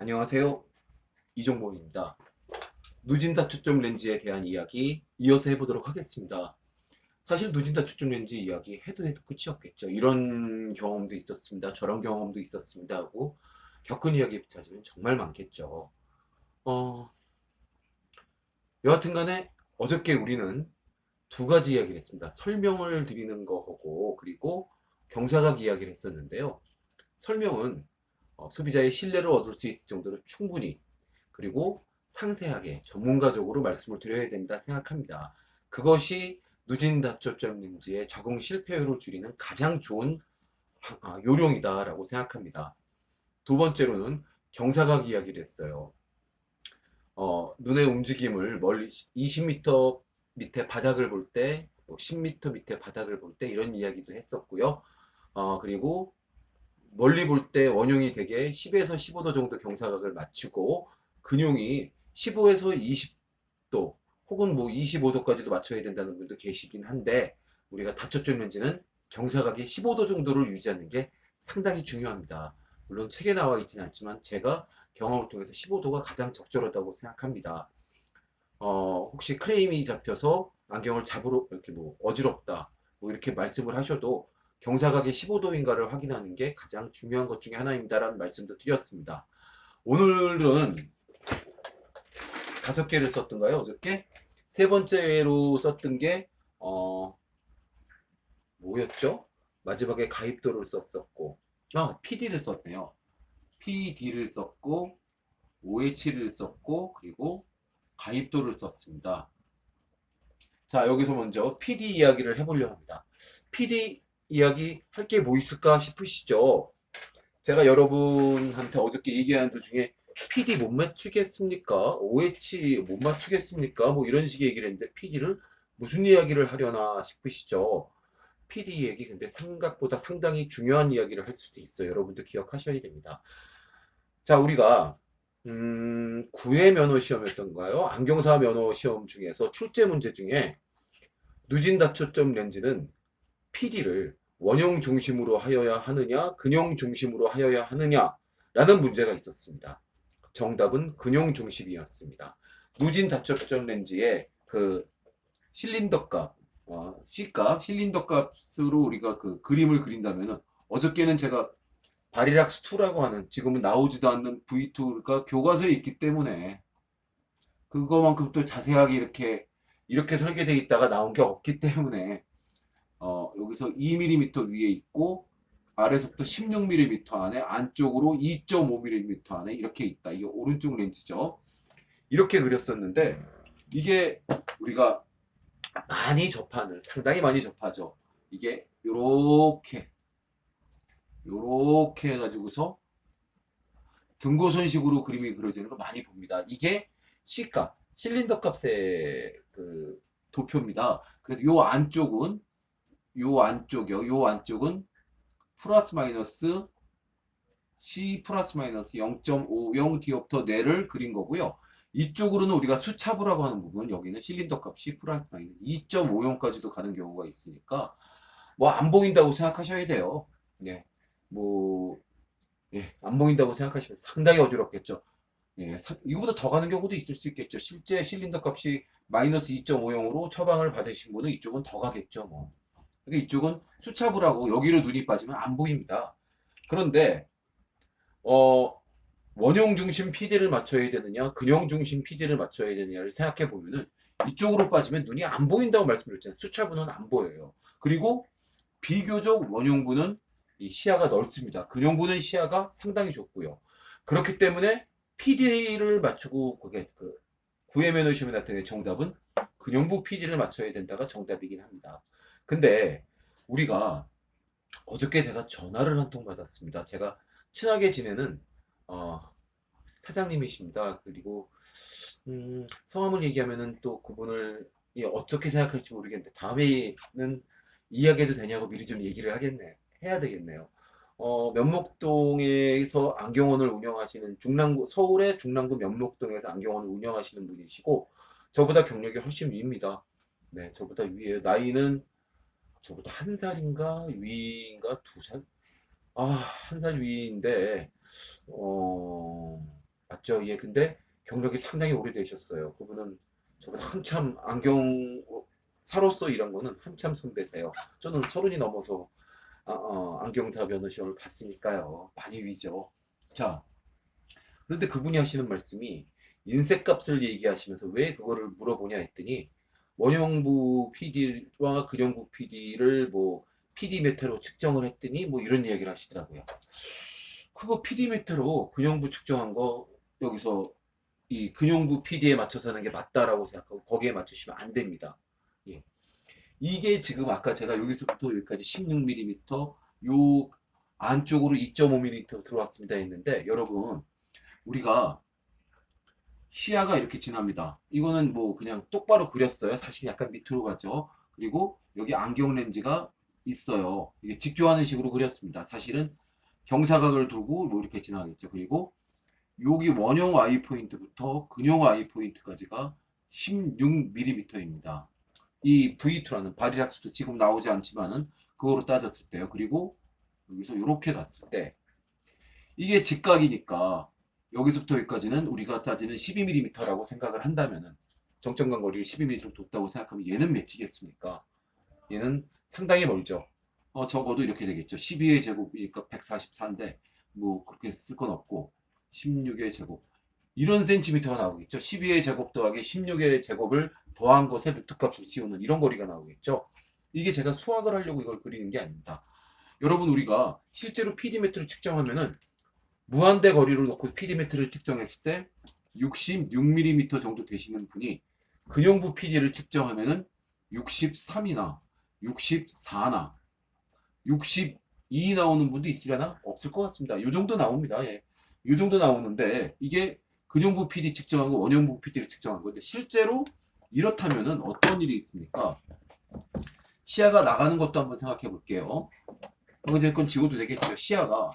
안녕하세요. 이종범입니다. 누진다 초점 렌즈에 대한 이야기 이어서 해보도록 하겠습니다. 사실 누진다 초점 렌즈 이야기 해도 끝이 없겠죠. 이런 경험도 있었습니다. 저런 경험도 있었습니다 하고 겪은 이야기 찾으면 정말 많겠죠. 어, 여하튼 간에 어저께 우리는 두 가지 이야기를 했습니다. 설명을 드리는 거하고 그리고 경사각 이야기를 했었는데요. 설명은 소비자의 신뢰를 얻을 수 있을 정도로 충분히 그리고 상세하게 전문가적으로 말씀을 드려야 된다 생각합니다. 그것이 누진 다초점 렌즈의 적응 실패율을 줄이는 가장 좋은 요령이다라고 생각합니다. 두 번째로는 경사각 이야기를 했어요. 눈의 움직임을 멀리 20m 밑에 바닥을 볼 때, 10m 밑에 바닥을 볼 때 이런 이야기도 했었고요. 그리고 멀리 볼 때 원형이 되게 10에서 15도 정도 경사각을 맞추고 근용이 15에서 20도 혹은 뭐 25도까지도 맞춰야 된다는 분도 계시긴 한데 우리가 다초점 렌즈는 경사각이 15도 정도를 유지하는 게 상당히 중요합니다. 물론 책에 나와 있지는 않지만 제가 경험을 통해서 15도가 가장 적절하다고 생각합니다. 혹시 크레임이 잡혀서 안경을 잡으러 이렇게 뭐 어지럽다 뭐 이렇게 말씀을 하셔도 경사각이 15도인가를 확인하는 게 가장 중요한 것 중에 하나입니다라는 말씀도 드렸습니다. 오늘은 5개를 썼던가요? 어저께? 세 번째로 썼던 게 뭐였죠? 마지막에 가입도를 썼었고 PD를 썼네요. PD를 썼고 OH를 썼고 그리고 가입도를 썼습니다. 자, 여기서 먼저 PD 이야기를 해보려고 합니다. PD 이야기 할 게 뭐 있을까 싶으시죠? 제가 여러분한테 어저께 얘기한 도중에 PD 못 맞추겠습니까? OH 못 맞추겠습니까? 뭐 이런 식의 얘기를 했는데 PD를 무슨 이야기를 하려나 싶으시죠? PD 얘기 근데 생각보다 상당히 중요한 이야기를 할 수도 있어요. 여러분들 기억하셔야 됩니다. 자, 우리가 9회 면허 시험이었던가요? 안경사 면허 시험 중에서 출제 문제 중에 누진 다초점 렌즈는 PD를 원형 중심으로 하여야 하느냐, 근형 중심으로 하여야 하느냐라는 문제가 있었습니다. 정답은 근형 중심이었습니다. 누진 다초점 렌즈의 그 실린더 값, C값, 실린더 값으로 우리가 그 그림을 그린다면은 어저께는 제가 바리락스2라고 하는 지금은 나오지도 않는 V2가 교과서에 있기 때문에 그거만큼 또 자세하게 이렇게 설계되어 있다가 나온 게 없기 때문에 여기서 2mm 위에 있고 아래서부터 16mm 안에 안쪽으로 2.5mm 안에 이렇게 있다. 이게 오른쪽 렌즈죠. 이렇게 그렸었는데 이게 우리가 많이 접하는 상당히 많이 접하죠. 이게 요렇게 해가지고서 등고선식으로 그림이 그려지는 걸 많이 봅니다. 이게 C값, 실린더 값의 그 도표입니다. 그래서 요 안쪽은 플러스 마이너스 C 플러스 마이너스 0.50 디옵터 내를 그린 거고요. 이쪽으로는 우리가 수차부라고 하는 부분, 여기는 실린더 값이 플러스 마이너스 2.50까지도 가는 경우가 있으니까 뭐 안 보인다고 생각하셔야 돼요. 네, 뭐 안 보인다고 생각하시면 상당히 어지럽겠죠. 이거보다 더 가는 경우도 있을 수 있겠죠. 실제 실린더 값이 마이너스 2.50으로 처방을 받으신 분은 이쪽은 더 가겠죠. 뭐. 근데 이쪽은 수차부라고 여기로 눈이 빠지면 안 보입니다. 그런데 어, 원형 중심 PD를 맞춰야 되느냐, 근형 중심 PD를 맞춰야 되느냐를 생각해 보면은 이쪽으로 빠지면 눈이 안 보인다고 말씀드렸잖아요. 수차부는 안 보여요. 그리고 비교적 원형부는 이 시야가 넓습니다. 근형부는 시야가 상당히 좁고요. 그렇기 때문에 PD를 맞추고 그게 그 구애면허 시험에 나타낸 정답은 근형부 PD를 맞춰야 된다가 정답이긴 합니다. 근데 우리가 어저께 제가 전화를 한 통 받았습니다. 제가 친하게 지내는 어, 사장님이십니다. 그리고 성함을 얘기하면은 또 그분을 어떻게 생각할지 모르겠는데 다음에는 이야기해도 되냐고 미리 좀 얘기를 해야 되겠네요. 면목동에서 안경원을 운영하시는 서울의 중랑구 면목동에서 안경원을 운영하시는 분이시고 저보다 경력이 훨씬 위입니다. 네, 저보다 위에요. 나이는 저보다 한 살인가 위인가 두 살? 한 살 위인데 어, 맞죠? 예, 근데 경력이 상당히 오래되셨어요. 그분은 저보다 한참 안경사로서 일한 거는 한참 선배세요. 저는 30이 넘어서 안경사 변호 시험을 봤으니까요. 많이 위죠. 자, 그런데 그분이 하시는 말씀이 인쇄값을 얘기하시면서 왜 그거를 물어보냐 했더니 원형부 PD와 근형부 PD를 뭐 PD 메타로 측정을 했더니 뭐 이런 이야기를 하시더라고요. 그거 PD 메타로 근형부 측정한 거 여기서 이 근형부 PD에 맞춰서 하는 게 맞다라고 생각하고 거기에 맞추시면 안 됩니다. 예. 이게 지금 아까 제가 여기서부터 여기까지 16mm 요 안쪽으로 2.5mm 들어왔습니다 했는데 여러분 우리가 시야가 이렇게 지납니다. 이거는 뭐 그냥 똑바로 그렸어요. 사실 약간 밑으로 가죠. 그리고 여기 안경 렌즈가 있어요. 이게 직교하는 식으로 그렸습니다. 사실은 경사각을 두고 뭐 이렇게 지나가겠죠. 그리고 여기 원형 Y 포인트부터 근형 Y 포인트까지가 16mm입니다. 이 V2라는 바리락수도 지금 나오지 않지만은 그거로 따졌을 때요. 그리고 여기서 이렇게 갔을 때 이게 직각이니까 여기서부터 여기까지는 우리가 따지는 12mm라고 생각을 한다면은 정점간 거리를 12mm로 뒀다고 생각하면 얘는 몇이겠습니까? 얘는 상당히 멀죠. 적어도 이렇게 되겠죠. 12의 제곱이니까 144인데 뭐 그렇게 쓸 건 없고 16의 제곱 이런 센티미터가 나오겠죠. 12의 제곱 더하기 16의 제곱을 더한 것에 루트 값을 씌우는 이런 거리가 나오겠죠. 이게 제가 수학을 하려고 이걸 그리는 게 아닙니다. 여러분 우리가 실제로 PD매트를 측정하면은 무한대 거리를 놓고 PD매트를 측정했을 때 66mm 정도 되시는 분이 근형부 PD를 측정하면은 63이나 64나 62 나오는 분도 있으려나? 없을 것 같습니다. 이 정도 나옵니다. 예. 이 정도 나오는데 이게 근형부 PD 측정하고 원형부 PD를 측정한 건데 실제로 이렇다면은 어떤 일이 있습니까? 시야가 나가는 것도 한번 생각해 볼게요. 어쨌건 지워도 되겠죠. 시야가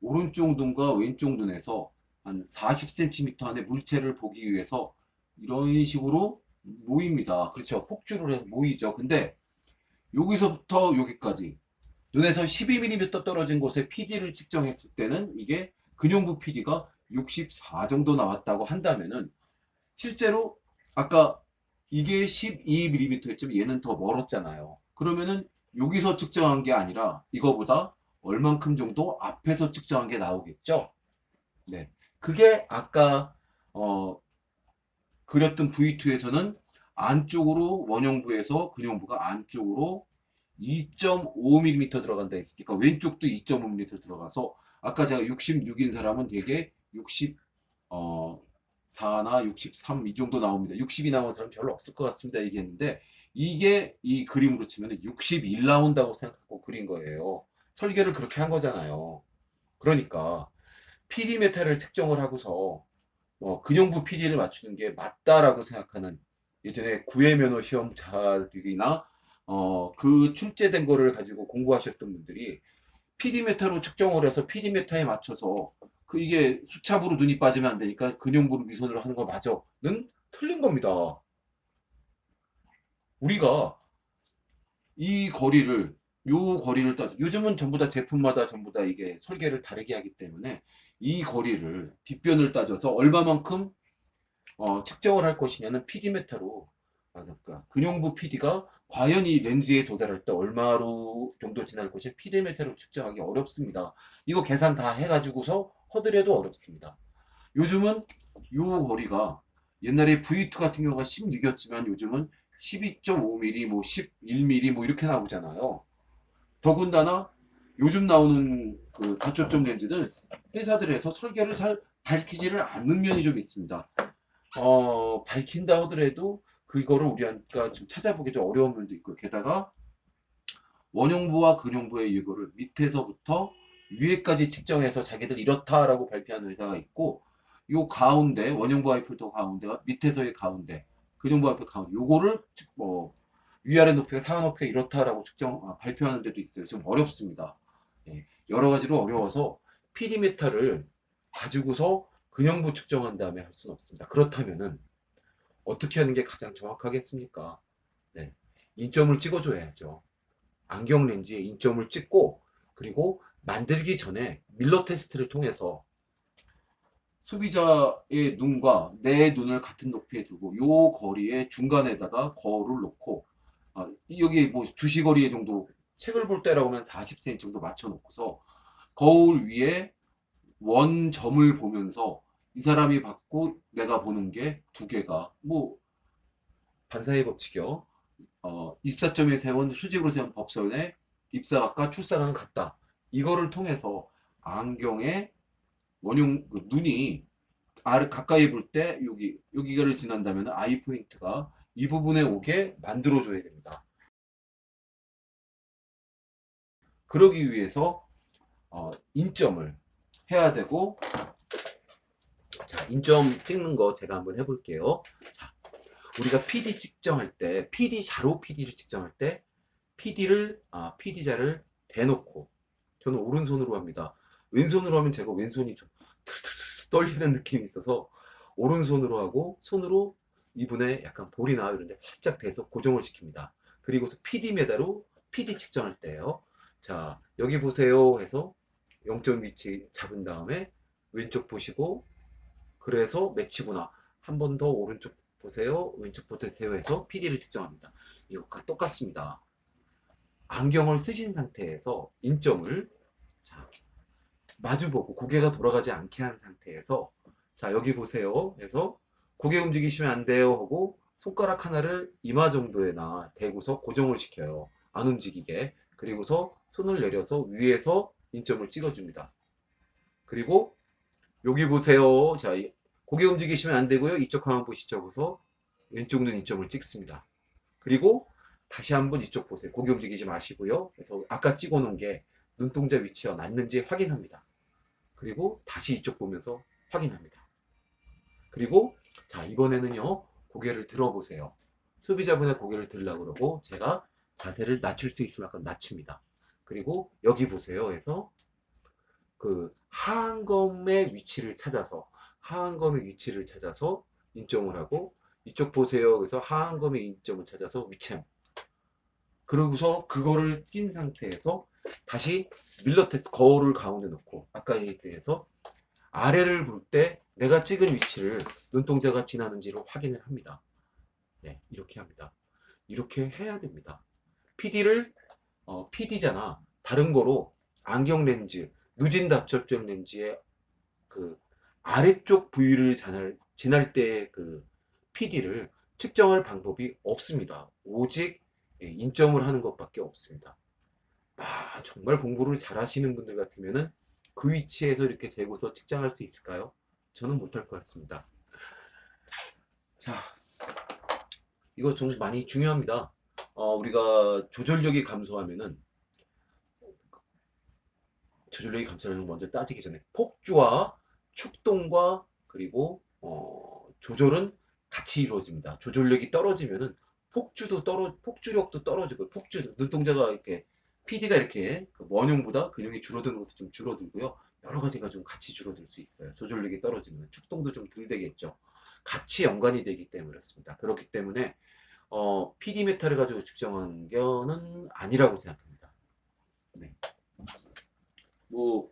오른쪽 눈과 왼쪽 눈에서 한 40cm 안에 물체를 보기 위해서 이런 식으로 모입니다. 그렇죠. 폭주를 해서 모이죠. 근데 여기서부터 여기까지 눈에서 12mm 떨어진 곳에 PD를 측정했을 때는 이게 근형부 PD가 64 정도 나왔다고 한다면은 실제로 아까 이게 12mm였지만 얘는 더 멀었잖아요. 그러면은 여기서 측정한 게 아니라 이거보다 얼만큼 정도 앞에서 측정한 게 나오겠죠? 네. 그게 아까 그렸던 V2에서는 안쪽으로 원형부에서 근형부가 안쪽으로 2.5mm 들어간다 했으니까 왼쪽도 2.5mm 들어가서 아까 제가 66인 사람은 대개 64나 63 이 정도 나옵니다. 60이 나온 사람 별로 없을 것 같습니다. 얘기했는데 이게 이 그림으로 치면 61 나온다고 생각하고 그린 거예요. 설계를 그렇게 한 거잖아요. 그러니까 PD 메타를 측정을 하고서 근형부 PD를 맞추는 게 맞다라고 생각하는 예전에 구해면허 시험자들이나 그 출제된 거를 가지고 공부하셨던 분들이 PD 메타로 측정을 해서 PD 메타에 맞춰서 그 이게 수찹으로 눈이 빠지면 안 되니까 근형부를 위선으로 하는 거 맞아는 틀린 겁니다. 우리가 이 거리를 요 거리를 따져 요즘은 전부 다 제품마다 전부 다 이게 설계를 다르게 하기 때문에 이 거리를 빗변을 따져서 얼마만큼 측정을 할 것이냐는 PD 메타로 그러니까 근형부 PD가 과연 이 렌즈에 도달할 때 얼마로 정도 지날 것이 PD 메타로 측정하기 어렵습니다. 이거 계산 다 해가지고서 허드레도 어렵습니다. 요즘은 요 거리가 옛날에 V2 같은 경우가 16이었지만 요즘은 12.5mm, 뭐 11mm 뭐 이렇게 나오잖아요. 더군다나 요즘 나오는 그 다초점 렌즈들 회사들에서 설계를 잘 밝히지를 않는 면이 좀 있습니다. 밝힌다 하더라도 그거를 우리가 좀 찾아보기 좀 어려운 면도 있고 게다가 원형부와 근형부의 이거를 밑에서부터 위에까지 측정해서 자기들 이렇다라고 발표하는 회사가 있고 요 가운데 원형부 와이프도 가운데가 밑에서의 가운데 근형부 와이프 가운데 요거를 위아래 높이가 상하 높이가 이렇다라고 발표하는 데도 있어요. 좀 어렵습니다. 예, 여러 가지로 어려워서 PD 메타를 가지고서 근형부 측정한 다음에 할 수는 없습니다. 그렇다면은 어떻게 하는 게 가장 정확하겠습니까? 네, 인점을 찍어줘야죠. 안경 렌즈에 인점을 찍고 그리고 만들기 전에 밀러 테스트를 통해서 소비자의 눈과 내 눈을 같은 높이에 두고 요 거리의 중간에다가 거울을 놓고 여기 뭐 주시거리 정도 책을 볼 때라고 하면 40cm 정도 맞춰 놓고서 거울 위에 원점을 보면서 이 사람이 받고 내가 보는 게 두 개가 뭐 반사의 법칙이요. 입사점에 세운 수직으로 세운 법선의 입사각과 출사각은 같다. 이거를 통해서 안경의 원형 눈이 아래 가까이 볼 때 여기를 지난다면 아이 포인트가 이 부분에 오게 만들어 줘야 됩니다. 그러기 위해서 인점을 해야 되고, 자, 인점 찍는 거 제가 한번 해볼게요. 자, 우리가 PD 측정할 때, PD자로 PD를 측정할 때, PD자를 대놓고, 저는 오른손으로 합니다. 왼손으로 하면 제가 왼손이 좀 떨리는 느낌이 있어서, 오른손으로 하고, 손으로 이분의 약간 볼이나 이런 데 살짝 대서 고정을 시킵니다. 그리고서 PD메다로 PD 측정할 때요. 자, 여기 보세요 해서 0점 위치 잡은 다음에 왼쪽 보시고, 그래서 매치구나. 한 번 더 오른쪽 보세요. 왼쪽 보세요 해서 PD를 측정합니다. 이것과 똑같습니다. 안경을 쓰신 상태에서 인점을 자, 마주보고 고개가 돌아가지 않게 한 상태에서 자, 여기 보세요 해서 고개 움직이시면 안 돼요 하고 손가락 하나를 이마 정도에나 대고서 고정을 시켜요. 안 움직이게. 그리고서 손을 내려서 위에서 인점을 찍어줍니다. 그리고 여기 보세요. 자, 고개 움직이시면 안 되고요. 이쪽 화면 보시죠. 그래서 왼쪽 눈 인점을 찍습니다. 그리고 다시 한번 이쪽 보세요. 고개 움직이지 마시고요. 그래서 아까 찍어 놓은 게 눈동자 위치와 맞는지 확인합니다. 그리고 다시 이쪽 보면서 확인합니다. 그리고 자, 이번에는요. 고개를 들어보세요. 소비자분의 고개를 들으려고 그러고 제가 자세를 낮출 수 있을 만큼 낮춥니다. 그리고 여기 보세요. 해서 그 하안검의 위치를 찾아서 인정을 하고 이쪽 보세요. 그래서 하안검의 인점을 찾아서 위챔. 그러고서 그거를 낀 상태에서 다시 밀러 테스트 거울을 가운데 놓고 아까 얘기해서 아래를 볼 때 내가 찍은 위치를 눈동자가 지나는지를 확인을 합니다. 네, 이렇게 합니다. 이렇게 해야 됩니다. PD잖아. 다른 거로 안경 렌즈, 누진 다첩점 렌즈의 그 아래쪽 부위를 지날 때 그 PD를 측정할 방법이 없습니다. 오직 인점을 하는 것밖에 없습니다. 정말 공부를 잘 하시는 분들 같으면은 그 위치에서 이렇게 재고서 측정할 수 있을까요? 저는 못할 것 같습니다. 자, 이거 좀 많이 중요합니다. 우리가 조절력이 감소하면은 조절력이 감소하는 먼저 따지기 전에 폭주와 축동과 그리고 조절은 같이 이루어집니다. 조절력이 떨어지면은 폭주력도 떨어지고 눈동자가 이렇게 PD가 이렇게 원형보다 근육이 줄어드는 것도 좀 줄어들고요. 여러 가지가 좀 같이 줄어들 수 있어요. 조절력이 떨어지면 축동도 좀 덜 되겠죠. 같이 연관이 되기 때문에 그렇습니다. 그렇기 때문에 PD 메타를 가지고 측정한 거는 아니라고 생각합니다. 네. 뭐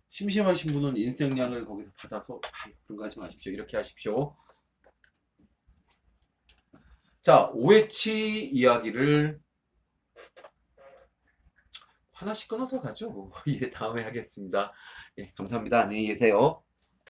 심심하신 분은 인생량을 거기서 받아서 그런 거 하지 마십시오. 이렇게 하십시오. 자, OH 이야기를 하나씩 끊어서 가죠. 예, 다음에 하겠습니다. 예, 감사합니다. 안녕히 계세요.